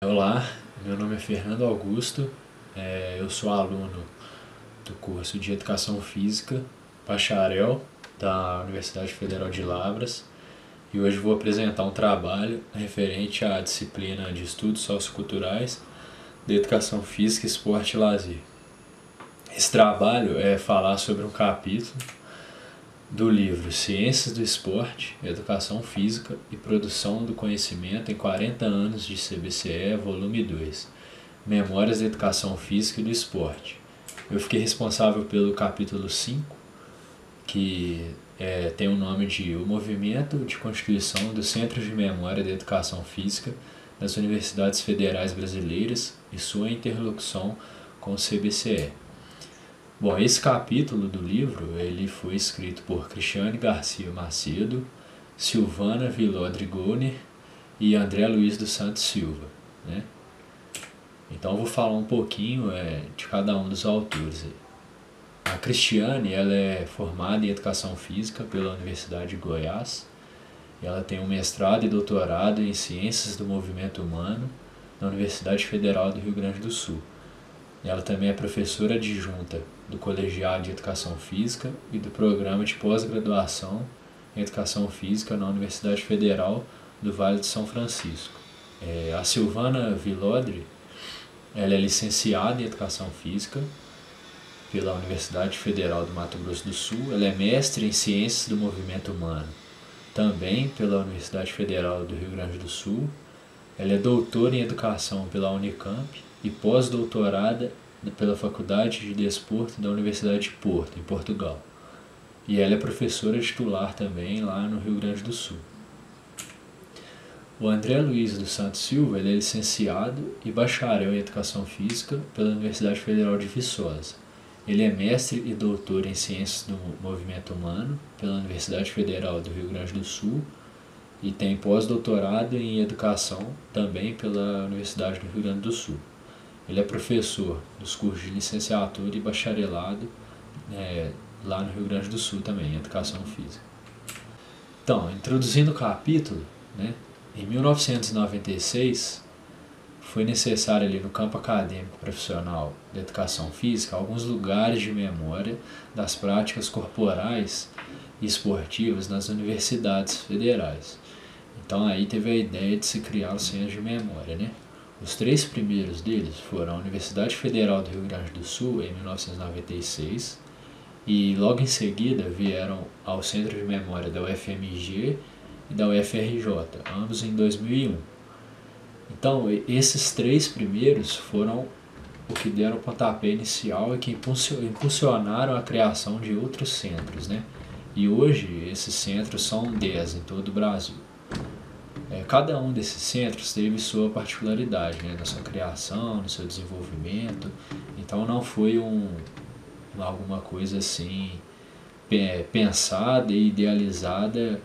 Olá, meu nome é Fernando Augusto, eu sou aluno do curso de Educação Física, bacharel da Universidade Federal de Lavras, e hoje vou apresentar um trabalho referente à disciplina de Estudos Socioculturais de Educação Física, Esporte e Lazer. Esse trabalho é falar sobre um capítulo do livro Ciências do Esporte, Educação Física e Produção do Conhecimento em 40 anos de CBCE, volume 2, Memórias da Educação Física e do Esporte. Eu fiquei responsável pelo capítulo 5, que tem o nome de O Movimento de Constituição dos Centros de Memória da Educação Física das Universidades Federais Brasileiras e sua interlocução com o CBCE. Bom, esse capítulo do livro ele foi escrito por Cristiane Garcia Macedo, Silvana Villodre Goner e André Luiz dos Santos Silva, né? Então eu vou falar um pouquinho de cada um dos autores. A Cristiane ela é formada em Educação Física pela Universidade de Goiás. Ela tem um mestrado e doutorado em Ciências do Movimento Humano na Universidade Federal do Rio Grande do Sul. Ela também é professora adjunta do Colegiado de Educação Física e do Programa de Pós-Graduação em Educação Física na Universidade Federal do Vale de São Francisco. A Silvana Villodre ela é licenciada em Educação Física pela Universidade Federal do Mato Grosso do Sul. Ela é mestre em Ciências do Movimento Humano, também pela Universidade Federal do Rio Grande do Sul. Ela é doutora em Educação pela Unicamp e pós-doutorada pela Faculdade de Desporto da Universidade de Porto, em Portugal. E ela é professora titular também lá no Rio Grande do Sul. O André Luiz dos Santos Silva ele é licenciado e bacharel em Educação Física pela Universidade Federal de Viçosa. Ele é mestre e doutor em Ciências do Movimento Humano pela Universidade Federal do Rio Grande do Sul e tem pós-doutorado em Educação também pela Universidade do Rio Grande do Sul. Ele é professor dos cursos de licenciatura e bacharelado lá no Rio Grande do Sul também, em Educação Física. Então, introduzindo o capítulo, em 1996 foi necessário ali no campo acadêmico profissional da Educação Física alguns lugares de memória das práticas corporais e esportivas nas universidades federais. Então aí teve a ideia de se criar os centros de memória, Os três primeiros deles foram a Universidade Federal do Rio Grande do Sul, em 1996, e logo em seguida vieram ao Centro de Memória da UFMG e da UFRJ, ambos em 2001. Então, esses três primeiros foram o que deram o pontapé inicial e que impulsionaram a criação de outros centros, E hoje esses centros são 10 em todo o Brasil. Cada um desses centros teve sua particularidade, na sua criação, no seu desenvolvimento. Então não foi alguma coisa assim pensada e idealizada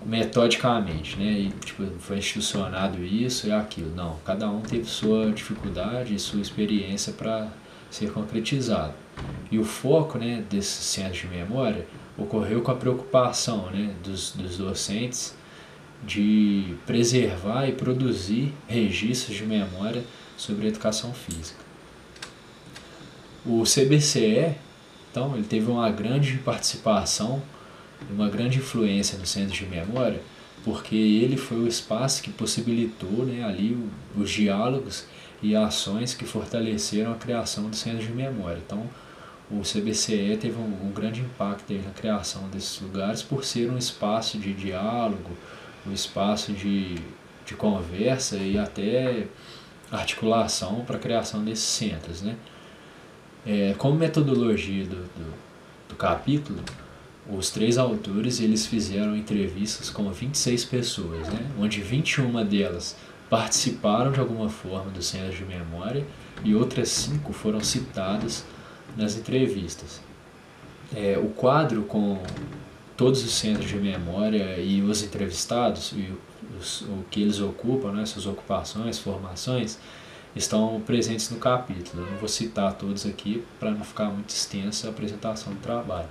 metodicamente, E foi institucionado isso e aquilo. Não, cada um teve sua dificuldade e sua experiência para ser concretizado. E o foco, desses centros de memória ocorreu com a preocupação, dos docentes de preservar e produzir registros de memória sobre a educação física. O CBCE, então, ele teve uma grande participação, uma grande influência no centro de memória, porque ele foi o espaço que possibilitou ali os diálogos e ações que fortaleceram a criação do centro de memória. Então, o CBCE teve um grande impacto na criação desses lugares por ser um espaço de diálogo, um espaço de conversa e até articulação para a criação desses centros, Como metodologia do capítulo, os três autores eles fizeram entrevistas com 26 pessoas, onde 21 delas participaram de alguma forma do centro de memória e outras 5 foram citadas nas entrevistas. O quadro com todos os centros de memória e os entrevistados e o que eles ocupam, suas ocupações, formações, estão presentes no capítulo. Eu não vou citar todos aqui para não ficar muito extensa a apresentação do trabalho.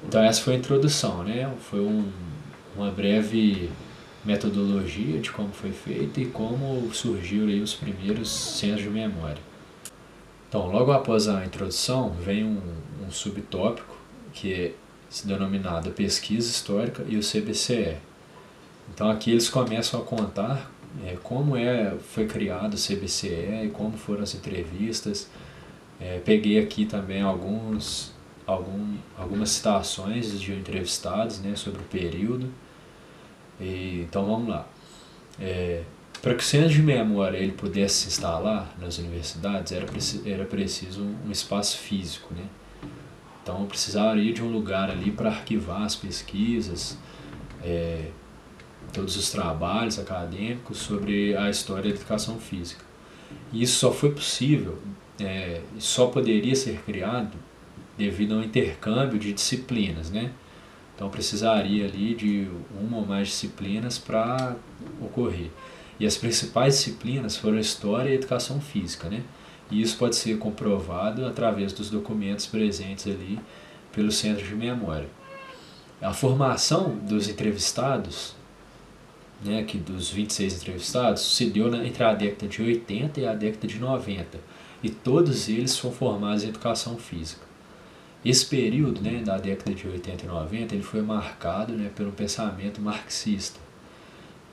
Então essa foi a introdução, Foi uma breve metodologia de como foi feito e como surgiu aí os primeiros centros de memória. Então, logo após a introdução, vem um subtópico que é denominado Pesquisa Histórica e o CBCE. Então, aqui eles começam a contar como foi criado o CBCE e como foram as entrevistas. Peguei aqui também algumas citações de entrevistados, né, sobre o período. Então, vamos lá. Para que o centro de memória ele pudesse se instalar nas universidades, era preciso um espaço físico, né? Então eu precisaria de um lugar ali para arquivar as pesquisas, todos os trabalhos acadêmicos sobre a história da educação física. E isso só foi possível, só poderia ser criado devido ao intercâmbio de disciplinas, né? Então precisaria ali de uma ou mais disciplinas para ocorrer. E as principais disciplinas foram História e Educação Física, né? E isso pode ser comprovado através dos documentos presentes ali pelo Centro de Memória. A formação dos entrevistados, né, que dos 26 entrevistados, se deu entre a década de 80 e a década de 90. E todos eles foram formados em Educação Física. Esse período, né, da década de 80 e 90, ele foi marcado, né, pelo pensamento marxista.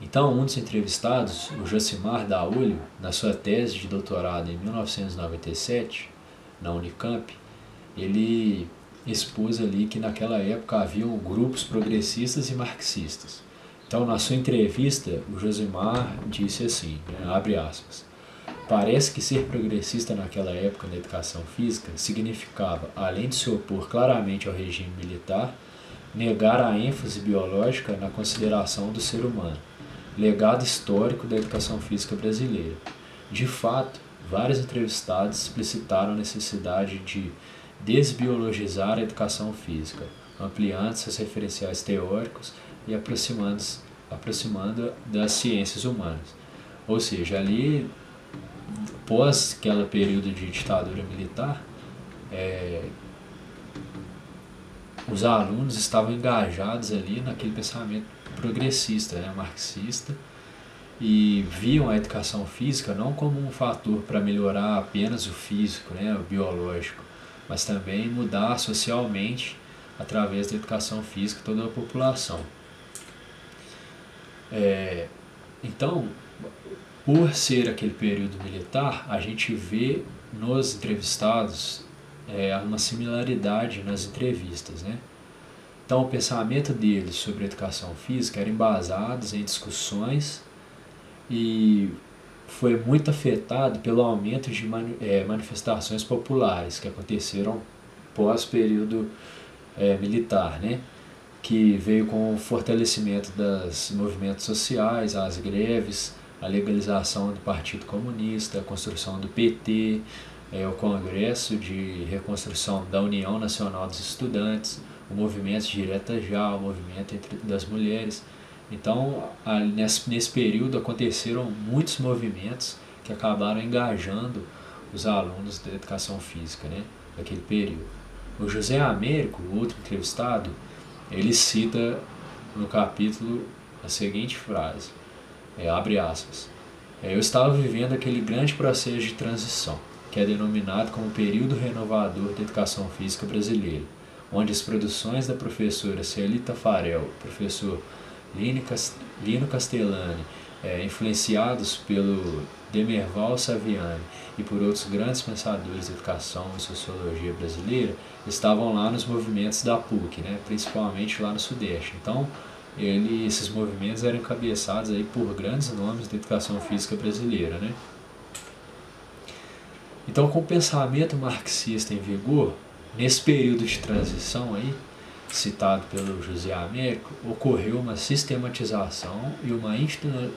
Então, um dos entrevistados, o Josimar Daolio, na sua tese de doutorado em 1997, na Unicamp, ele expôs ali que naquela época haviam grupos progressistas e marxistas. Então, na sua entrevista, o Josimar disse assim, né, abre aspas, parece que ser progressista naquela época na educação física significava, além de se opor claramente ao regime militar, negar a ênfase biológica na consideração do ser humano, legado histórico da educação física brasileira. De fato, vários entrevistados explicitaram a necessidade de desbiologizar a educação física, ampliando seus referenciais teóricos e aproximando das ciências humanas. Ou seja, ali, após aquele período de ditadura militar, os alunos estavam engajados ali naquele pensamento progressista, né, marxista, e viam a educação física não como um fator para melhorar apenas o físico, né, o biológico, mas também mudar socialmente através da educação física toda a população. Então, por ser aquele período militar, a gente vê nos entrevistados uma similaridade nas entrevistas, né? Então, o pensamento deles sobre a educação física era embasado em discussões e foi muito afetado pelo aumento de manifestações populares que aconteceram pós-período militar, né? Que veio com o fortalecimento dos movimentos sociais, as greves, a legalização do Partido Comunista, a construção do PT, o Congresso de Reconstrução da União Nacional dos Estudantes, o movimento Direta Já, o movimento das mulheres. Então, nesse período aconteceram muitos movimentos que acabaram engajando os alunos da educação física, né, naquele período. O José Américo, o outro entrevistado, ele cita no capítulo a seguinte frase, abre aspas, eu estava vivendo aquele grande processo de transição, que é denominado como período renovador da educação física brasileira, onde as produções da professora Celita Farel, professor Lino Castellani, influenciados pelo Demerval Saviani e por outros grandes pensadores de educação e sociologia brasileira, estavam lá nos movimentos da PUC, né, principalmente lá no Sudeste. Então, esses movimentos eram encabeçados aí por grandes nomes da educação física brasileira, né? Então, com o pensamento marxista em vigor, nesse período de transição aí, citado pelo José Américo, ocorreu uma sistematização e uma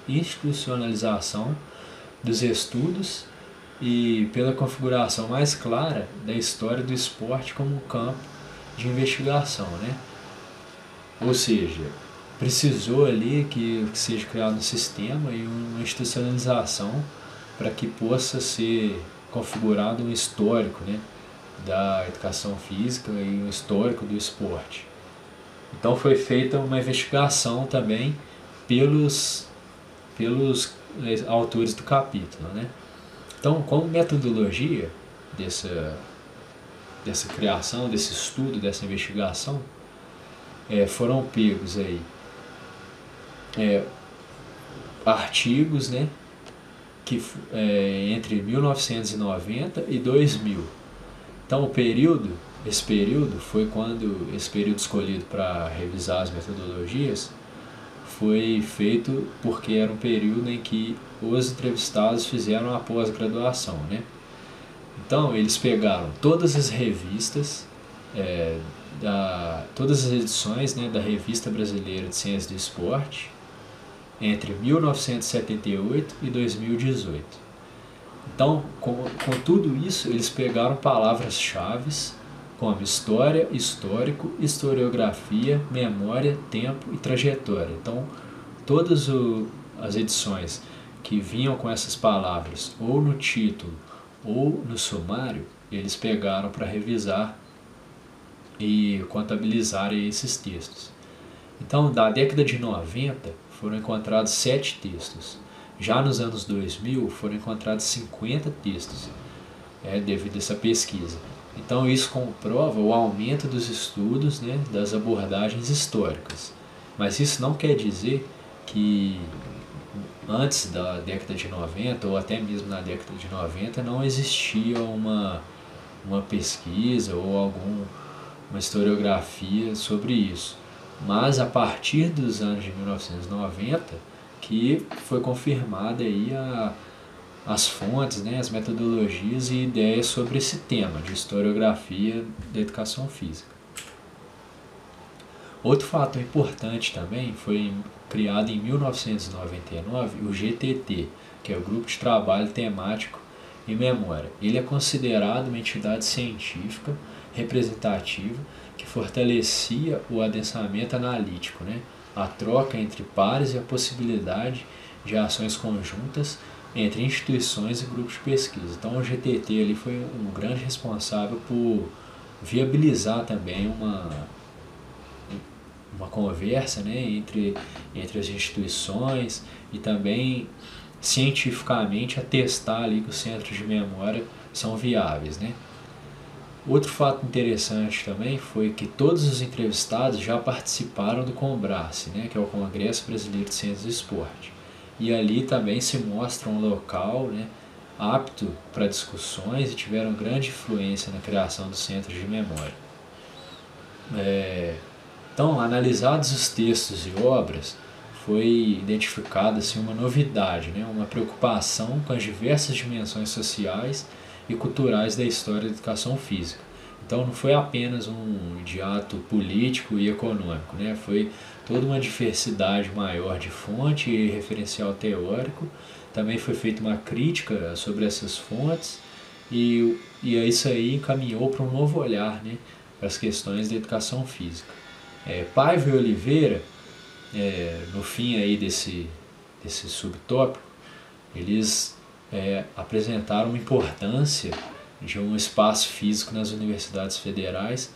institucionalização dos estudos e pela configuração mais clara da história do esporte como um campo de investigação, né? Ou seja, precisou ali que seja criado um sistema e uma institucionalização para que possa ser configurado um histórico, né, da educação física e um histórico do esporte. Então foi feita uma investigação também pelos autores do capítulo, né? Então, como metodologia dessa criação, desse estudo, dessa investigação, foram pegos aí artigos, né, que entre 1990 e 2000. Então, esse período foi quando esse período escolhido para revisar as metodologias foi feito porque era um período em que os entrevistados fizeram a pós-graduação, né? Então, eles pegaram todas as revistas, todas as edições, né, da Revista Brasileira de Ciências do Esporte entre 1978 e 2018. Então, com tudo isso, eles pegaram palavras-chave como história, histórico, historiografia, memória, tempo e trajetória. Então, todas as edições que vinham com essas palavras, ou no título, ou no sumário, eles pegaram para revisar e contabilizar esses textos. Então, da década de 90, foram encontrados 7 textos. Já nos anos 2000, foram encontrados 50 textos, devido a essa pesquisa. Então, isso comprova o aumento dos estudos, né, das abordagens históricas. Mas isso não quer dizer que antes da década de 90, ou até mesmo na década de 90, não existia uma pesquisa ou uma historiografia sobre isso. Mas a partir dos anos de 1990, que foi confirmada aí as fontes, né, as metodologias e ideias sobre esse tema de historiografia da educação física. Outro fato importante também foi criado em 1999 o GTT, que é o Grupo de Trabalho Temático em Memória. Ele é considerado uma entidade científica representativa que fortalecia o adensamento analítico, né? A troca entre pares e a possibilidade de ações conjuntas entre instituições e grupos de pesquisa. Então o GTT ali foi um grande responsável por viabilizar também uma conversa, né, entre as instituições e também cientificamente atestar ali que os centros de memória são viáveis, né? Outro fato interessante também foi que todos os entrevistados já participaram do CONBRACE, né, que é o Congresso Brasileiro de Ciências do Esporte. E ali também se mostra um local, né, apto para discussões e tiveram grande influência na criação dos centros de memória. Então, analisados os textos e obras, foi identificada assim, uma novidade, né, uma preocupação com as diversas dimensões sociais e culturais da história da educação física. Então não foi apenas um ato político e econômico, né? Foi toda uma diversidade maior de fonte e referencial teórico. Também foi feita uma crítica sobre essas fontes e isso aí encaminhou para um novo olhar, né, para as questões da educação física. Paiva e Oliveira, no fim aí desse subtópico, eles apresentaram uma importância de um espaço físico nas universidades federais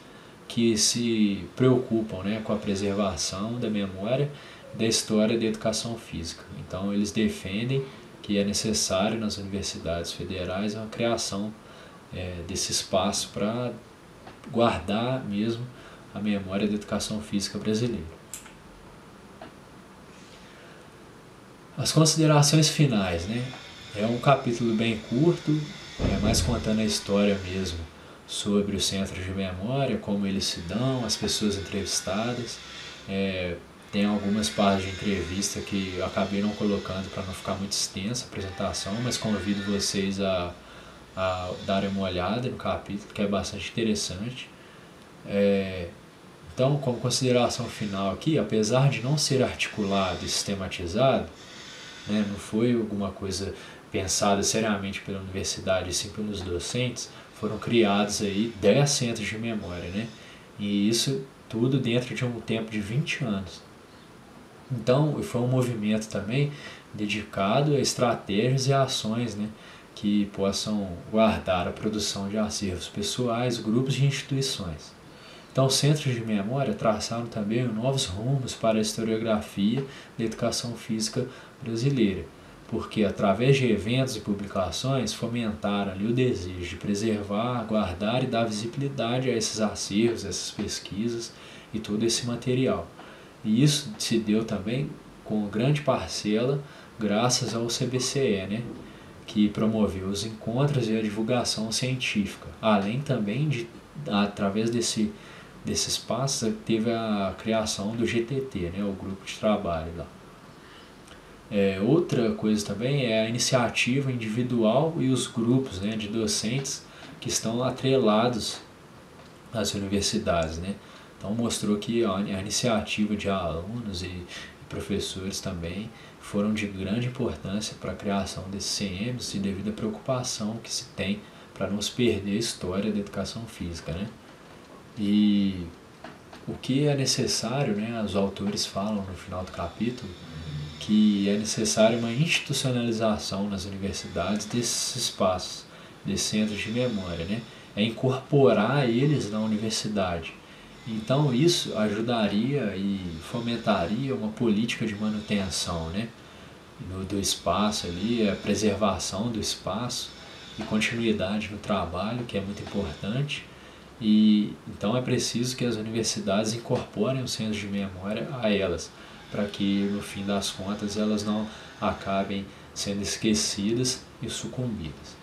que se preocupam, né, com a preservação da memória e da história da educação física. Então eles defendem que é necessário nas universidades federais a criação desse espaço para guardar mesmo a memória da educação física brasileira. As considerações finais, né? É um capítulo bem curto, mais contando a história mesmo sobre os centros de memória, como eles se dão, as pessoas entrevistadas. Tem algumas partes de entrevista que eu acabei não colocando para não ficar muito extensa a apresentação, mas convido vocês a darem uma olhada no capítulo, que é bastante interessante. Então, como consideração final aqui, apesar de não ser articulado e sistematizado, né, não foi alguma coisa pensada seriamente pela universidade, e sim pelos docentes, foram criados aí 10 centros de memória, né? E isso tudo dentro de um tempo de 20 anos. Então, foi um movimento também dedicado a estratégias e ações, né, que possam guardar a produção de acervos pessoais, grupos e instituições. Então, os centros de memória traçaram também novos rumos para a historiografia da educação física brasileira, porque através de eventos e publicações fomentaram ali o desejo de preservar, guardar e dar visibilidade a esses acervos, essas pesquisas e todo esse material. E isso se deu também com grande parcela graças ao CBCE, né, que promoveu os encontros e a divulgação científica, além também de, através desse espaço, teve a criação do GTT, né, o grupo de trabalho lá. Outra coisa também é a iniciativa individual e os grupos, né, de docentes que estão atrelados às universidades, né? Então mostrou que a iniciativa de alunos e professores também foram de grande importância para a criação desses CMs e devido à preocupação que se tem para não se perder a história da educação física, né? E o que é necessário, né, os autores falam no final do capítulo, que é necessária uma institucionalização nas universidades desses espaços, desses centros de memória, né? É incorporar eles na universidade. Então isso ajudaria e fomentaria uma política de manutenção, né, do espaço ali, a preservação do espaço e continuidade no trabalho, que é muito importante. E então é preciso que as universidades incorporem os centros de memória a elas, para que no fim das contas elas não acabem sendo esquecidas e sucumbidas.